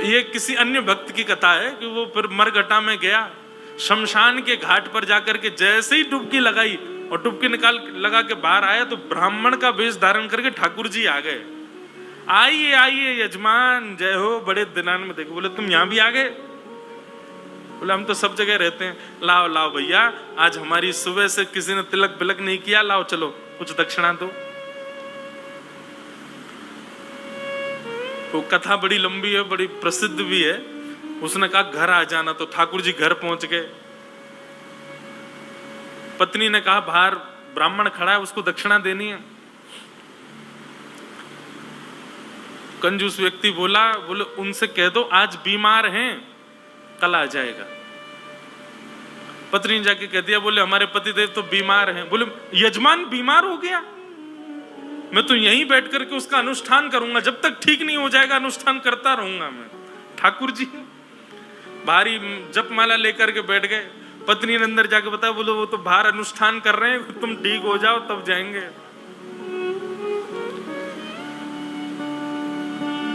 ये किसी अन्य भक्त की कथा है कि वो फिर मरघटा में गया, शमशान के घाट पर जाकर के जैसे ही डुबकी लगाई और डुबकी लगा के बाहर आया तो ब्राह्मण का वेश धारण करके ठाकुर जी आ गए। आइए आइए यजमान, जय हो, बड़े दिनान में देखो। बोले तुम यहां भी आ गए? बोले हम तो सब जगह रहते हैं। लाओ लाओ भैया, आज हमारी सुबह से किसी ने तिलक बिलक नहीं किया, लाओ चलो कुछ दक्षिणा दो। वो कथा बड़ी लंबी है, बड़ी प्रसिद्ध भी है। उसने कहा घर आ जाना, तो ठाकुर जी घर पहुंच गए। पत्नी ने कहा बाहर ब्राह्मण खड़ा है, उसको दक्षिणा देनी है। कंजूस व्यक्ति बोले उनसे कह दो आज बीमार हैं, कल आ जाएगा। पत्नी ने जाके कह दिया, बोले हमारे पतिदेव तो बीमार हैं। बोले यजमान बीमार हो गया, मैं तो यहीं बैठ करके उसका अनुष्ठान करूंगा, जब तक ठीक नहीं हो जाएगा अनुष्ठान करता रहूंगा मैं। ठाकुर जी भारी जपमाला लेकर के बैठ गए। पत्नी ने अंदर जाके बताया, बोले वो तो बाहर अनुष्ठान कर रहे हैं, तुम ठीक हो जाओ तब जाएंगे।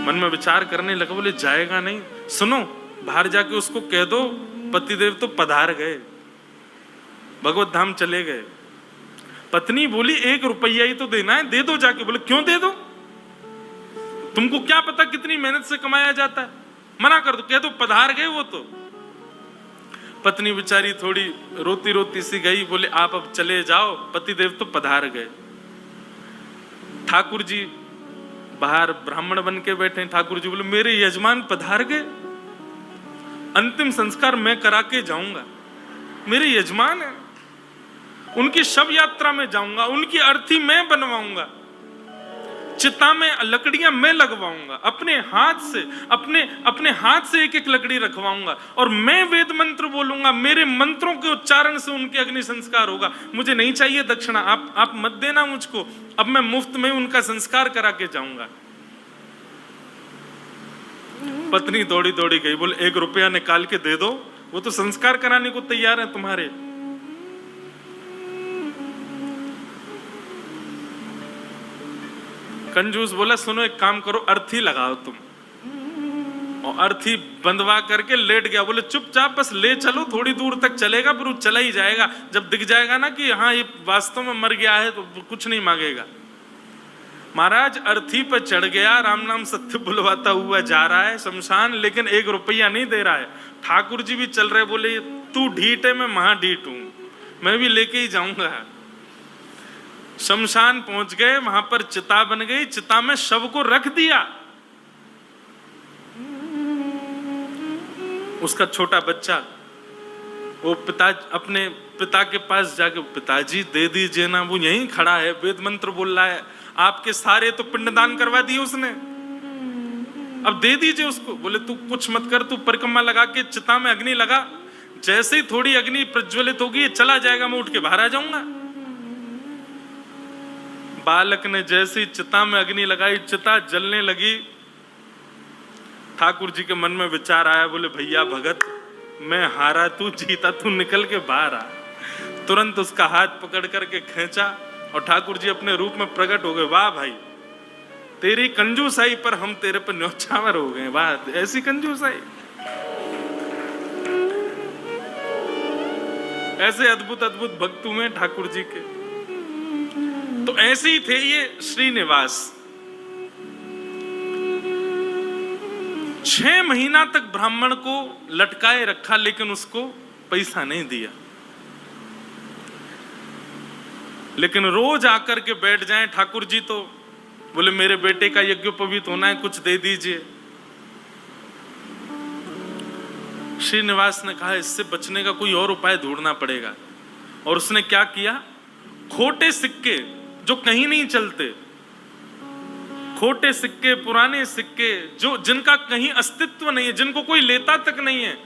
मन में विचार करने लगा, बोले जाएगा नहीं। सुनो, बाहर जाके उसको कह दो पतिदेव तो पधार गए, भगवत धाम चले गए। पत्नी बोली 1 रुपया ही तो देना है, दे दो जाके। बोले क्यों दे दो, तुमको क्या पता कितनी मेहनत से कमाया जाता है, मना कर दो, कह दो पधार गए वो तो। पत्नी बेचारी थोड़ी रोती रोती सी गई, बोले आप अब चले जाओ, पतिदेव तो पधार गए। ठाकुर जी बाहर ब्राह्मण बन के बैठे। ठाकुर जी बोले मेरे यजमान पधार गए, अंतिम संस्कार मैं करा के जाऊंगा, मेरे यजमान है, उनकी शव यात्रा में जाऊंगा, उनकी अर्थी मैं बनवाऊंगा, चिता में लकड़ियां मैं लगवाऊंगा, अपने हाथ से अपने हाथ से एक एक लकड़ी रखवाऊंगा, और मैं वेद मंत्र बोलूंगा, मेरे मंत्रों के उच्चारण से उनके अग्नि संस्कार होगा। मुझे नहीं चाहिए दक्षिणा, आप मत देना मुझको, अब मैं मुफ्त में उनका संस्कार करा के जाऊंगा। पत्नी दौड़ी दौड़ी गई, बोले 1 रुपया निकाल के दे दो, वो तो संस्कार कराने को तैयार है तुम्हारे। कंजूस बोला सुनो एक काम करो, अर्थी लगाओ तुम, और अर्थी बंधवा करके लेट गया। बोले चुपचाप बस ले चलो, थोड़ी दूर तक चलेगा, फिर वो चला ही जाएगा, जब दिख जाएगा ना कि हाँ ये वास्तव में मर गया है तो कुछ नहीं मांगेगा। महाराज अर्थी पर चढ़ गया, राम नाम सत्य बुलवाता हुआ जा रहा है शमशान, लेकिन 1 रुपया नहीं दे रहा है। ठाकुर जी भी चल रहे, बोले तू ढीठ है, मैं महा ढीठ हूं, मैं भी लेके ही जाऊंगा। शमशान पहुंच गए, वहां पर चिता बन गई, चिता में शव को रख दिया। उसका छोटा बच्चा वो अपने पिता के पास जाके, पिताजी दे दीजिए ना, वो यहीं खड़ा है, वेद मंत्र बोल रहा है, आपके सारे तो पिंडदान करवा दिए उसने, अब दे दीजिए उसको। बोले तू कुछ मत कर, तू परिक्रमा लगा के चिता में अग्नि लगा, जैसे ही थोड़ी अग्नि प्रज्वलित होगी चला जाएगा, मैं उठ के बाहर आ जाऊंगा। बालक ने जैसी चिता में अग्नि लगाई, चिता जलने लगी। ठाकुर जी के मन में विचार आया, बोले भैया भगत, मैं हारा तू जीता, तू निकल के बाहर आ। तुरंत उसका हाथ पकड़ करके खींचा और ठाकुर जी अपने रूप में प्रकट हो गए। वाह भाई, तेरी कंजूसाई पर हम तेरे पर न्यौछावर हो गए, वाह ऐसी कंजूसाई, ऐसे अद्भुत अद्भुत भक्त हुए ठाकुर जी के। तो ऐसे ही थे ये श्रीनिवास। 6 महीना तक ब्राह्मण को लटकाए रखा, लेकिन उसको पैसा नहीं दिया। लेकिन रोज आकर के बैठ जाएं ठाकुर जी, तो बोले मेरे बेटे का यज्ञोपवीत होना है, कुछ दे दीजिए। श्रीनिवास ने कहा इससे बचने का कोई और उपाय ढूंढना पड़ेगा, और उसने क्या किया, खोटे सिक्के जो कहीं नहीं चलते, खोटे सिक्के, पुराने सिक्के जो जिनका कहीं अस्तित्व नहीं है, जिनको कोई लेता तक नहीं है,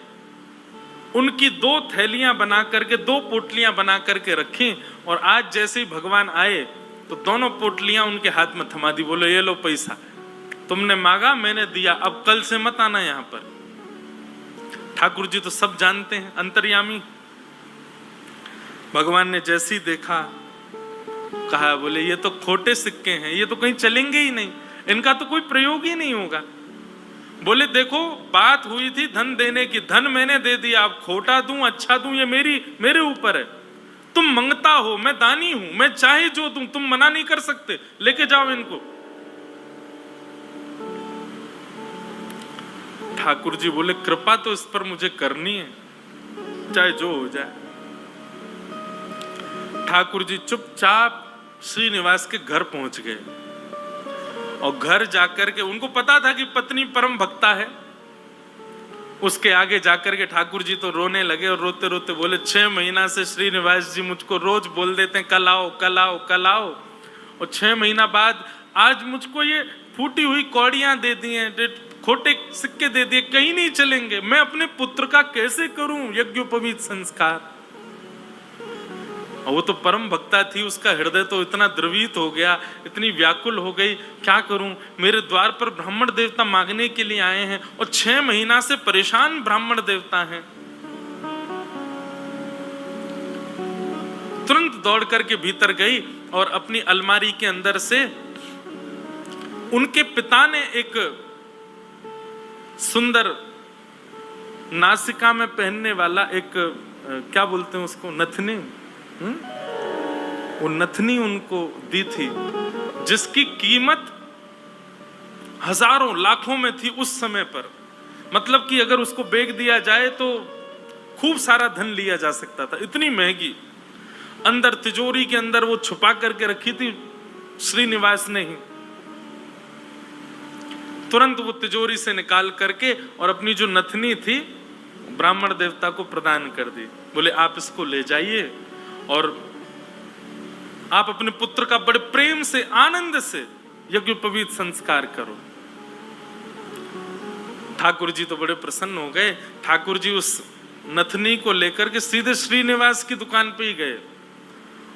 उनकी 2 थैलियां बना करके, 2 पोटलियां बना करके रखी, और आज जैसे ही भगवान आए तो दोनों पोटलियां उनके हाथ में थमा दी। बोले ये लो पैसा, तुमने मांगा मैंने दिया, अब कल से मत आना यहां पर। ठाकुर जी तो सब जानते हैं, अंतर्यामी। भगवान ने जैसे ही देखा, कहा बोले ये तो खोटे सिक्के हैं, ये तो कहीं चलेंगे ही नहीं, इनका तो कोई प्रयोग ही नहीं होगा। बोले देखो बात हुई थी धन देने की, धन मैंने दे दिया, अब खोटा दूं अच्छा दूं ये मेरे ऊपर है। तुम मंगता हो, मैं दानी हूं, मैं चाहे जो दूं, तुम मना नहीं कर सकते, लेके जाओ इनको। ठाकुर जी बोले कृपा तो इस पर मुझे करनी है, चाहे जो हो जाए। ठाकुर जी चुपचाप श्रीनिवास के घर पहुंच गए और घर जाकर के उनको पता था कि पत्नी परम भक्ता है। उसके आगे जाकर के ठाकुर जी तो रोने लगे और रोते रोते बोले 6 महीना से श्रीनिवास जी मुझको रोज बोल देते हैं कल आओ कल आओ कल आओ, और 6 महीना बाद आज मुझको ये फूटी हुई कौड़ियां दे दी हैं, खोटे सिक्के दे दिए, कहीं नहीं चलेंगे, मैं अपने पुत्र का कैसे करूं यज्ञोपवीत संस्कार। और वो तो परम भक्ता थी, उसका हृदय तो इतना द्रवित हो गया, इतनी व्याकुल हो गई, क्या करूं, मेरे द्वार पर ब्राह्मण देवता मांगने के लिए आए हैं और 6 महीना से परेशान ब्राह्मण देवता हैं। तुरंत दौड़ करके भीतर गई और अपनी अलमारी के अंदर से उनके पिता ने एक सुंदर नासिका में पहनने वाला एक क्या बोलते हैं उसको, नथनी, वो नथनी उनको दी थी जिसकी कीमत हजारों लाखों में थी उस समय पर। मतलब कि अगर उसको बेच दिया जाए तो खूब सारा धन लिया जा सकता था, इतनी महंगी। अंदर तिजोरी के अंदर वो छुपा करके रखी थी श्रीनिवास ने ही। तुरंत वो तिजोरी से निकाल करके और अपनी जो नथनी थी ब्राह्मण देवता को प्रदान कर दी। बोले आप इसको ले जाइए और आप अपने पुत्र का बड़े प्रेम से आनंद से यज्ञोपवीत संस्कार करो। ठाकुर जी तो बड़े प्रसन्न हो गए। ठाकुर जी उस नथनी को लेकर के सीधे श्रीनिवास की दुकान पे ही गए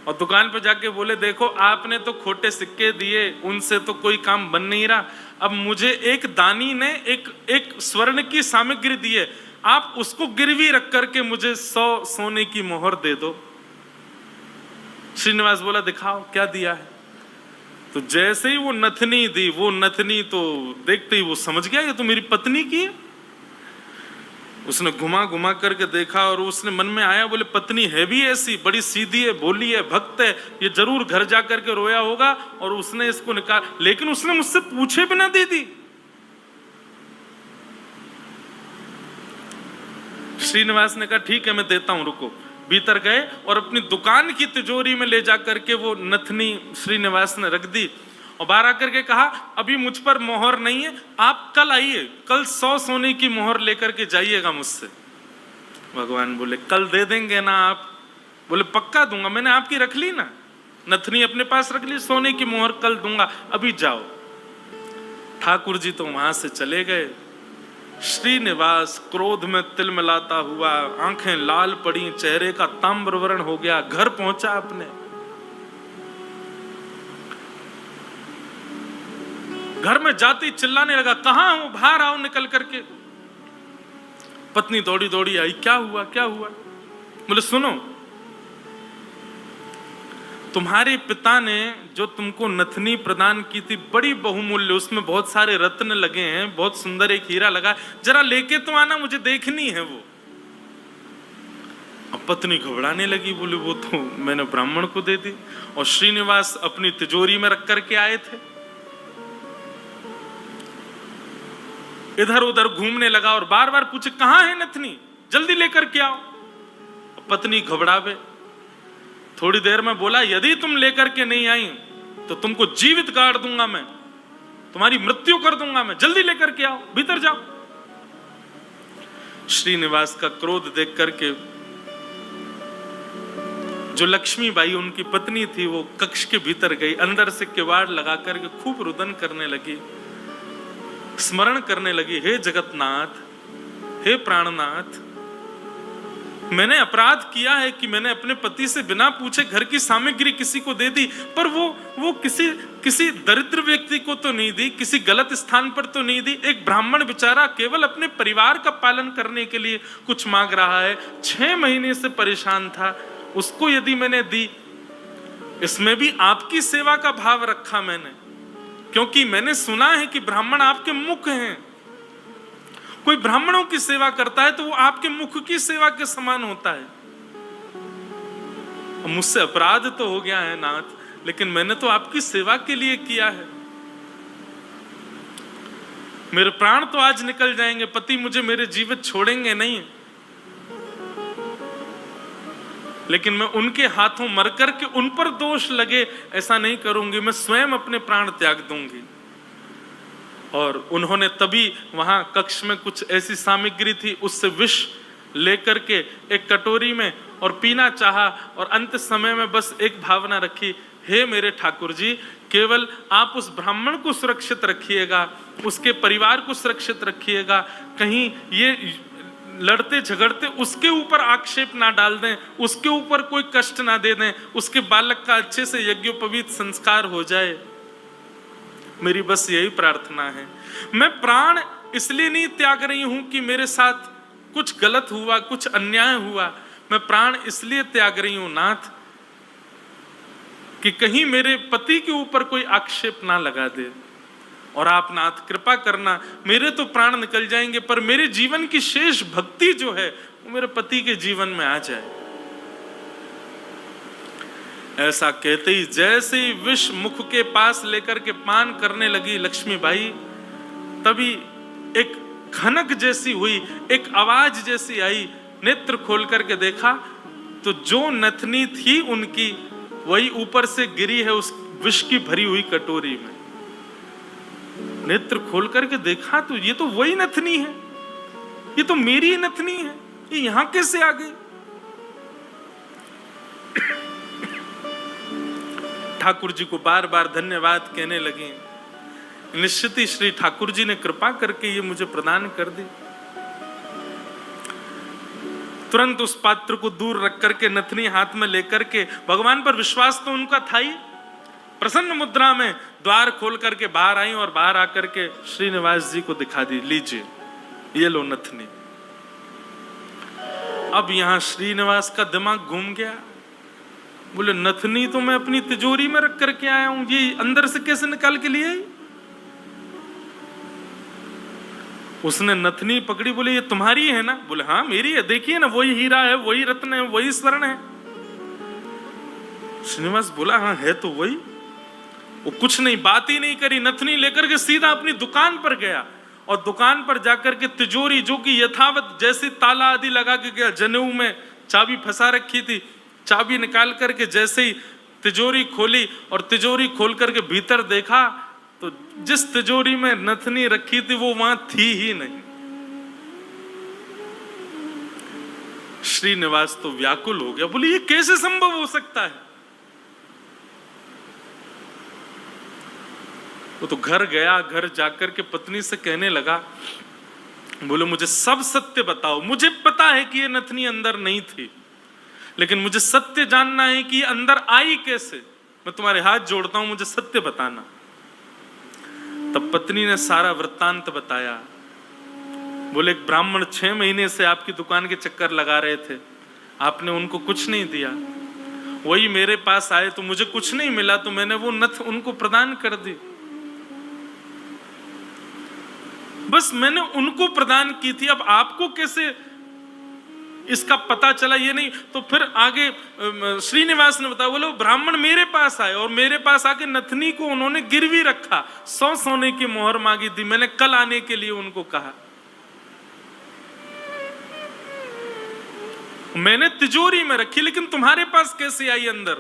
और दुकान पे जाके बोले देखो आपने तो खोटे सिक्के दिए, उनसे तो कोई काम बन नहीं रहा, अब मुझे एक दानी ने एक स्वर्ण की सामग्री दी है, आप उसको गिरवी रख करके मुझे 100 सोने की मोहर दे दो। श्रीनिवास बोला दिखाओ क्या दिया है। तो जैसे ही वो नथनी दी, वो नथनी तो देखते ही वो समझ गया ये तो मेरी पत्नी की है। उसने घुमा घुमा करके देखा और उसने मन में आया, बोले पत्नी है भी ऐसी, बड़ी सीधी है, भोली है, भक्त है, ये जरूर घर जा करके रोया होगा और उसने इसको निकाल, लेकिन उसने मुझसे पूछे बिना दे दी। श्रीनिवास ने कहा ठीक है मैं देता हूं, रुको। भीतर गए और अपनी दुकान की तिजोरी में ले जाकर के वो नथनी श्रीनिवास ने रख दी और बाहर आकर के कहा अभी मुझ पर मोहर नहीं है, आप कल आइए, कल 100 सोने की मोहर लेकर के जाइएगा मुझसे। भगवान बोले कल दे देंगे ना आप? बोले पक्का दूंगा, मैंने आपकी रख ली ना, नथनी अपने पास रख ली, सोने की मोहर कल दूंगा, अभी जाओ। ठाकुर जी तो वहां से चले गए। श्रीनिवास क्रोध में तिलमिलाता हुआ, आंखें लाल पड़ी, चेहरे का ताम्रवर्ण हो गया, घर पहुंचा अपने। घर में जाती चिल्लाने लगा कहां हो, बाहर आओ निकल करके। पत्नी दौड़ी दौड़ी आई, क्या हुआ क्या हुआ? बोले सुनो, तुम्हारे पिता ने जो तुमको नथनी प्रदान की थी बड़ी बहुमूल्य, उसमें बहुत सारे रत्न लगे हैं, बहुत सुंदर एक हीरा लगा, जरा लेके तो आना, मुझे देखनी है वो। अब पत्नी घबराने लगी, बोले वो तो मैंने ब्राह्मण को दे दी और श्रीनिवास अपनी तिजोरी में रख करके आए थे। इधर उधर घूमने लगा और बार बार पूछे कहां है नथनी, जल्दी लेकर के आओ। पत्नी घबरावे, थोड़ी देर में बोला यदि तुम लेकर के नहीं आई तो तुमको जीवित गाड़ दूंगा मैं, तुम्हारी मृत्यु कर दूंगा मैं, जल्दी लेकर के आओ, भीतर जाओ। श्रीनिवास का क्रोध देख करके जो लक्ष्मीबाई उनकी पत्नी थी वो कक्ष के भीतर गई, अंदर से किवाड़ लगा करके खूब रुदन करने लगी, स्मरण करने लगी, हे जगतनाथ, हे प्राणनाथ, मैंने अपराध किया है कि मैंने अपने पति से बिना पूछे घर की सामग्री किसी को दे दी, पर वो किसी दरिद्र व्यक्ति को तो नहीं दी, किसी गलत स्थान पर तो नहीं दी। एक ब्राह्मण बेचारा केवल अपने परिवार का पालन करने के लिए कुछ मांग रहा है, 6 महीने से परेशान था, उसको यदि मैंने दी, इसमें भी आपकी सेवा का भाव रखा मैंने, क्योंकि मैंने सुना है कि ब्राह्मण आपके मुख हैं, कोई ब्राह्मणों की सेवा करता है तो वो आपके मुख की सेवा के समान होता है। मुझसे अपराध तो हो गया है नाथ, लेकिन मैंने तो आपकी सेवा के लिए किया है। मेरे प्राण तो आज निकल जाएंगे, पति मुझे मेरे जीवित छोड़ेंगे नहीं, लेकिन मैं उनके हाथों मर करके उन पर दोष लगे ऐसा नहीं करूंगी। मैं स्वयं अपने प्राण त्याग दूंगी। और उन्होंने तभी वहां कक्ष में कुछ ऐसी सामग्री थी, उससे विष लेकर के एक कटोरी में और पीना चाहा, और अंत समय में बस एक भावना रखी, हे मेरे ठाकुर जी, केवल आप उस ब्राह्मण को सुरक्षित रखिएगा, उसके परिवार को सुरक्षित रखिएगा, कहीं ये लड़ते झगड़ते उसके ऊपर आक्षेप ना डाल दें, उसके ऊपर कोई कष्ट ना दे दें, उसके बालक का अच्छे से यज्ञोपवीत संस्कार हो जाए। मेरी बस यही प्रार्थना है। मैं प्राण इसलिए नहीं त्याग रही हूं कि मेरे साथ कुछ गलत हुआ, कुछ अन्याय हुआ। मैं प्राण इसलिए त्याग रही हूं नाथ कि कहीं मेरे पति के ऊपर कोई आक्षेप ना लगा दे। और आप नाथ कृपा करना, मेरे तो प्राण निकल जाएंगे पर मेरे जीवन की शेष भक्ति जो है वो मेरे पति के जीवन में आ जाए। ऐसा कहते ही जैसे ही विष मुख के पास लेकर के पान करने लगी लक्ष्मीबाई, तभी एक खनक जैसी हुई, एक आवाज जैसी आई। नेत्र खोल करके देखा तो जो नथनी थी उनकी वही ऊपर से गिरी है उस विष की भरी हुई कटोरी में। नेत्र खोल करके देखा तो ये तो वही नथनी है, ये तो मेरी नथनी है, ये यहां कैसे आ गई? ठाकुर जी को बार बार धन्यवाद कहने लगे। निश्चित ही श्री ठाकुर जी ने कृपा करके ये मुझे प्रदान कर दी। तुरंत उस पात्र को दूर रख करके नथनी हाथ में लेकर के, भगवान पर विश्वास तो उनका था ही, प्रसन्न मुद्रा में द्वार खोल करके बाहर आई और बाहर आकर के श्रीनिवास जी को दिखा दी, लीजिए ये लो नथनी। अब यहां श्रीनिवास का दिमाग घूम गया। बोले नथनी तो मैं अपनी तिजोरी में रख करके आया हूं, ये अंदर से कैसे निकाल के लिए? उसने नथनी पकड़ी, बोले ये तुम्हारी है ना? बोले हाँ मेरी है, देखिए ना वही हीरा है, वही रत्न है, वही स्वर्ण है। श्रीनिवास बोला हाँ है तो वही। वो कुछ नहीं, बात ही नहीं करी, नथनी लेकर के सीधा अपनी दुकान पर गया और दुकान पर जाकर के तिजोरी जो कि यथावत जैसी ताला आदि लगा के गया, जनेऊ में चाबी फंसा रखी थी, चाबी निकाल करके जैसे ही तिजोरी खोली और तिजोरी खोल करके भीतर देखा तो जिस तिजोरी में नथनी रखी थी वो वहां थी ही नहीं। श्रीनिवास तो व्याकुल हो गया, बोले ये कैसे संभव हो सकता है? वो तो घर गया, घर जाकर के पत्नी से कहने लगा, बोले मुझे सब सत्य बताओ, मुझे पता है कि ये नथनी अंदर नहीं थी, लेकिन मुझे सत्य जानना है कि ये अंदर आई कैसे। मैं तुम्हारे हाथ जोड़ता हूं, मुझे सत्य बताना। तब पत्नी ने सारा वृत्तांत बताया। बोले एक ब्राह्मण 6 महीने से आपकी दुकान के चक्कर लगा रहे थे, आपने उनको कुछ नहीं दिया, वही मेरे पास आए तो मुझे कुछ नहीं मिला तो मैंने वो नथ उनको प्रदान कर दी। बस मैंने उनको प्रदान की थी, अब आपको कैसे इसका पता चला ये नहीं। तो फिर आगे श्रीनिवास ने बताया, बोलो ब्राह्मण मेरे पास आए और मेरे पास आके नथनी को उन्होंने गिरवी रखा, 100 सोने की मोहर मांगी थी, मैंने कल आने के लिए उनको कहा, मैंने तिजोरी में रखी, लेकिन तुम्हारे पास कैसे आई अंदर?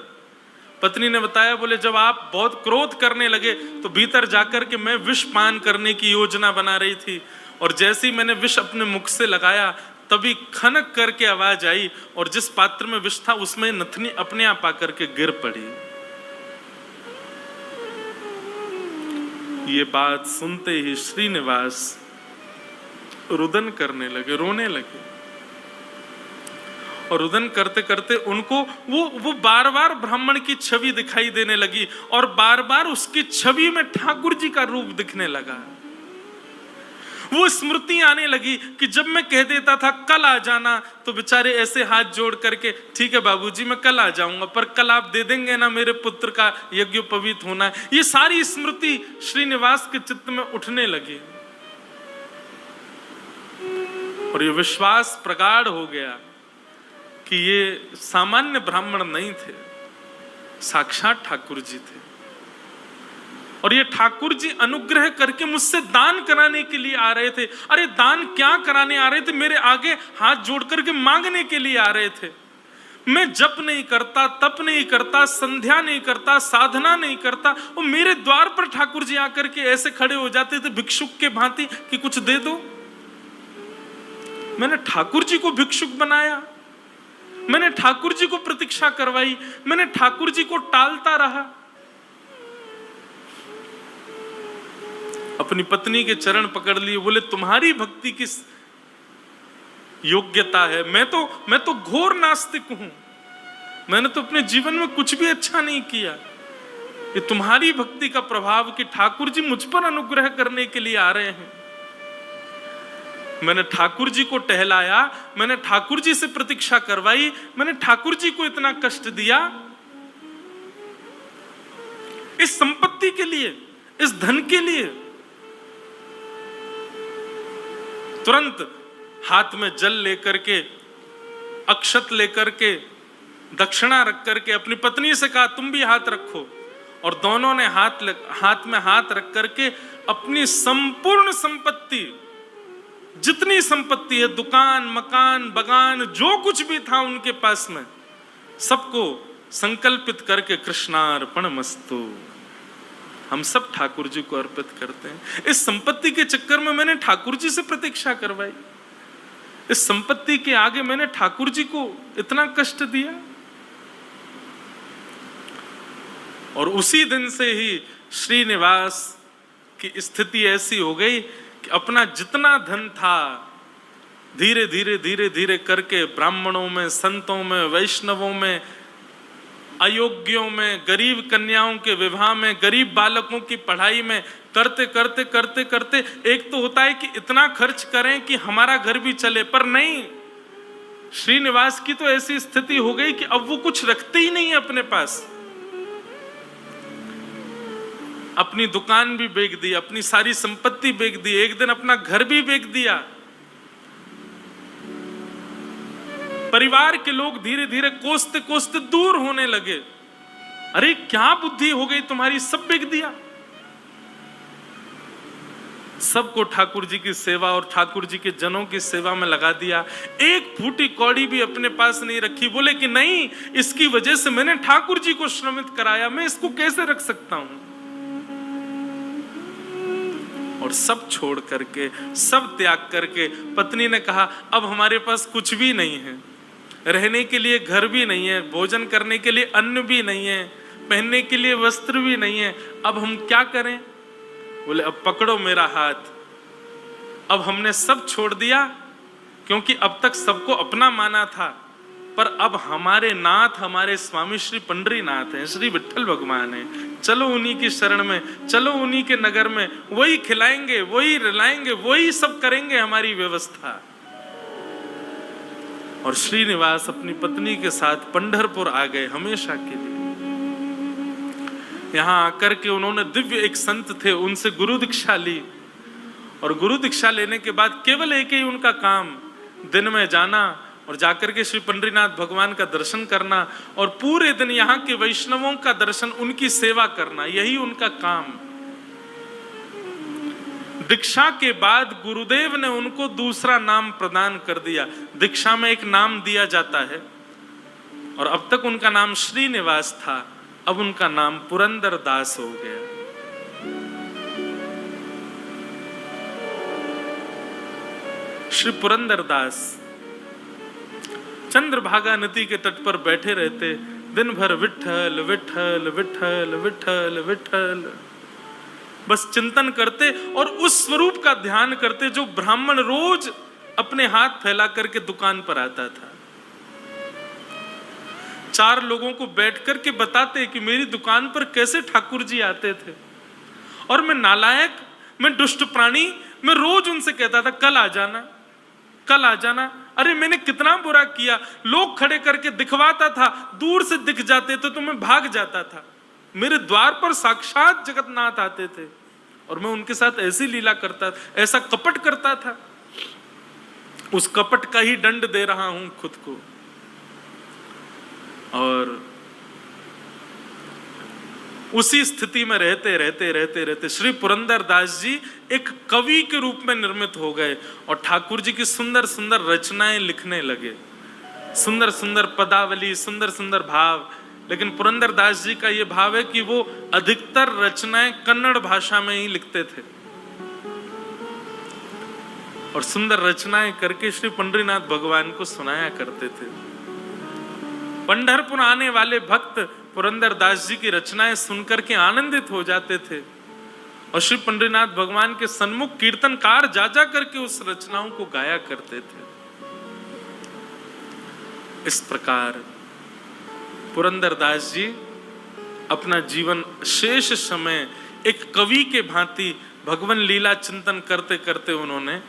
पत्नी ने बताया, बोले जब आप बहुत क्रोध करने लगे तो भीतर जाकर के मैं विष पान करने की योजना बना रही थी, और जैसे ही मैंने विष अपने मुख से लगाया तभी खनक करके आवाज आई और जिस पात्र में विष था उसमें नथनी अपने आप आकर के गिर पड़ी। ये बात सुनते ही श्रीनिवास रुदन करने लगे, रोने लगे, और रुदन करते करते उनको वो बार बार ब्राह्मण की छवि दिखाई देने लगी और बार बार उसकी छवि में ठाकुर जी का रूप दिखने लगा। वो स्मृति आने लगी कि जब मैं कह देता था कल आ जाना तो बेचारे ऐसे हाथ जोड़ करके, ठीक है बाबूजी मैं कल आ जाऊंगा, पर कल आप दे देंगे ना मेरे पुत्र का यज्ञोपवीत होना है। ये सारी स्मृति श्रीनिवास के चित्त में उठने लगी। और ये विश्वास प्रगाढ़ हो गया कि ये सामान्य ब्राह्मण नहीं थे, साक्षात ठाकुर जी थे। और ये ठाकुर जी अनुग्रह करके मुझसे दान कराने के लिए आ रहे थे। अरे दान क्या कराने आ रहे थे, मेरे आगे हाथ जोड़ करके मांगने के लिए आ रहे थे। मैं जप नहीं करता, तप नहीं करता, संध्या नहीं करता, साधना नहीं करता, वो मेरे द्वार पर ठाकुर जी आकर के ऐसे खड़े हो जाते थे भिक्षुक के भांति कि कुछ दे दो। मैंने ठाकुर जी को भिक्षुक बनाया, मैंने ठाकुर जी को प्रतीक्षा करवाई, मैंने ठाकुर जी को टालता रहा। अपनी पत्नी के चरण पकड़ लिए, बोले तुम्हारी भक्ति किस योग्यता है, मैं तो घोर नास्तिक हूं, मैंने तो अपने जीवन में कुछ भी अच्छा नहीं किया। ये तुम्हारी भक्ति का प्रभाव कि ठाकुर जी मुझ पर अनुग्रह करने के लिए आ रहे हैं। मैंने ठाकुर जी को टहलाया, मैंने ठाकुर जी से प्रतीक्षा करवाई, मैंने ठाकुर जी को इतना कष्ट दिया इस संपत्ति के लिए, इस धन के लिए। तुरंत हाथ में जल लेकर के, अक्षत लेकर के, दक्षिणा रख करके अपनी पत्नी से कहा तुम भी हाथ रखो। और दोनों ने हाथ में हाथ रख करके अपनी संपूर्ण संपत्ति, जितनी संपत्ति है, दुकान, मकान, बगान, जो कुछ भी था उनके पास में, सबको संकल्पित करके कृष्णार्पणमस्तु, हम सब ठाकुर जी को अर्पित करते हैं। इस संपत्ति के चक्कर में मैंने ठाकुर जी से प्रतीक्षा करवाई, इस संपत्ति के आगे मैंने ठाकुर जी को इतना कष्ट दिया। और उसी दिन से ही श्रीनिवास की स्थिति ऐसी हो गई कि अपना जितना धन था धीरे धीरे धीरे धीरे करके ब्राह्मणों में, संतों में, वैष्णवों में, अयोग्यों में, गरीब कन्याओं के विवाह में, गरीब बालकों की पढ़ाई में करते करते करते करते एक तो होता है कि इतना खर्च करें कि हमारा घर भी चले, पर नहीं, श्रीनिवास की तो ऐसी स्थिति हो गई कि अब वो कुछ रखते ही नहीं है अपने पास। अपनी दुकान भी बेच दी, अपनी सारी संपत्ति बेच दी, एक दिन अपना घर भी बेच दिया। परिवार के लोग धीरे धीरे कोसते कोसते दूर होने लगे। अरे क्या बुद्धि हो गई तुम्हारी, सब बेच दिया। सबको ठाकुर जी की सेवा और ठाकुर जी के जनों की सेवा में लगा दिया। एक फूटी कौड़ी भी अपने पास नहीं रखी। बोले कि नहीं, इसकी वजह से मैंने ठाकुर जी को श्रमित कराया, मैं इसको कैसे रख सकता हूं। और सब छोड़ करके, सब त्याग करके पत्नी ने कहा अब हमारे पास कुछ भी नहीं है, रहने के लिए घर भी नहीं है, भोजन करने के लिए अन्न भी नहीं है, पहनने के लिए वस्त्र भी नहीं है, अब हम क्या करें। बोले अब पकड़ो मेरा हाथ। अब हमने सब छोड़ दिया, क्योंकि अब तक सबको अपना माना था, पर अब हमारे नाथ, हमारे स्वामी श्री पंडरीनाथ हैं, श्री विठ्ठल भगवान हैं। चलो उन्हीं की शरण में, चलो उन्हीं के नगर में, वही खिलाएंगे, वही रिलाएंगे, वही सब करेंगे हमारी व्यवस्था। और श्रीनिवास अपनी पत्नी के साथ पंढरपुर आ गए हमेशा के लिए। यहां आकर के उन्होंने दिव्य एक संत थे, उनसे गुरु दीक्षा ली। और गुरु दीक्षा लेने के बाद केवल एक ही उनका काम, दिन में जाना और जाकर के श्री पंडरीनाथ भगवान का दर्शन करना और पूरे दिन यहाँ के वैष्णवों का दर्शन, उनकी सेवा करना, यही उनका काम। दीक्षा के बाद गुरुदेव ने उनको दूसरा नाम प्रदान कर दिया। दीक्षा में एक नाम दिया जाता है, और अब तक उनका नाम श्रीनिवास था, अब उनका नाम पुरंदर दास हो गया। श्री पुरंदर दास चंद्रभागा नदी के तट पर बैठे रहते, दिन भर विठ्ठल विठ्ठल विठ्ठल विठ्ठल विठ्ठल बस चिंतन करते और उस स्वरूप का ध्यान करते जो ब्राह्मण रोज अपने हाथ फैला करके दुकान पर आता था। 4 लोगों को बैठ करके बताते कि मेरी दुकान पर कैसे ठाकुर जी आते थे, और मैं नालायक, मैं दुष्ट प्राणी, मैं रोज उनसे कहता था कल आ जाना, कल आ जाना। अरे मैंने कितना बुरा किया, लोग खड़े करके दिखवाता था, दूर से दिख जाते तो मैं भाग जाता था। मेरे द्वार पर साक्षात जगन्नाथ आते थे और मैं उनके साथ ऐसी लीला करता, ऐसा कपट करता था। उस कपट का ही दंड दे रहा हूं खुद को। और उसी स्थिति में रहते रहते रहते रहते श्री पुरंदरदास जी एक कवि के रूप में निर्मित हो गए और ठाकुर जी की सुंदर सुंदर रचनाएं लिखने लगे, सुंदर सुंदर पदावली, सुंदर सुंदर भाव। लेकिन पुरंदरदास जी का यह भाव है कि वो अधिकतर रचनाएं कन्नड़ भाषा में ही लिखते थे और सुंदर रचनाएं करके श्री पंडरीनाथ भगवान को सुनाया करते थे। पंढरपुर आने वाले भक्त पुरंदरदास जी की रचनाएं सुनकर के आनंदित हो जाते थे और श्री पंडरीनाथ भगवान के सन्मुख कीर्तनकार जा जा करके उस रचनाओं को गाया करते थे। इस प्रकार पुरंदरदास जी अपना जीवन शेष समय एक कवि के भांति भगवान लीला चिंतन करते करते उन्होंने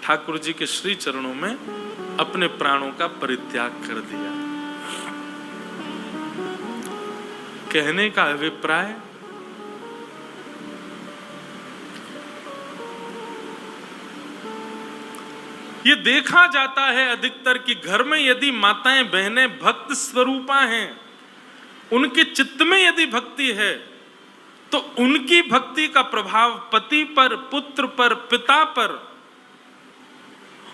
ठाकुर जी के श्री चरणों में अपने प्राणों का परित्याग कर दिया। कहने का अभिप्राय, ये देखा जाता है अधिकतर कि घर में यदि माताएं बहनें भक्त स्वरूपा हैं, उनके चित्त में यदि भक्ति है तो उनकी भक्ति का प्रभाव पति पर, पुत्र पर, पिता पर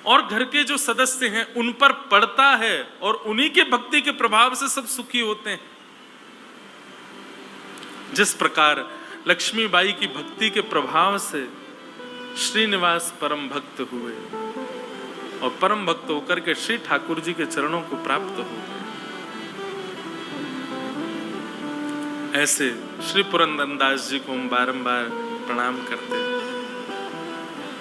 और घर के जो सदस्य हैं उन पर पड़ता है और उन्हीं के भक्ति के प्रभाव से सब सुखी होते हैं। जिस प्रकार लक्ष्मीबाई की भक्ति के प्रभाव से श्रीनिवास परम भक्त हुए और परम भक्त होकर के श्री ठाकुर जी के चरणों को प्राप्त हो गए, ऐसे श्री पुरंदरदास जी को हम बारंबार प्रणाम करते हैं।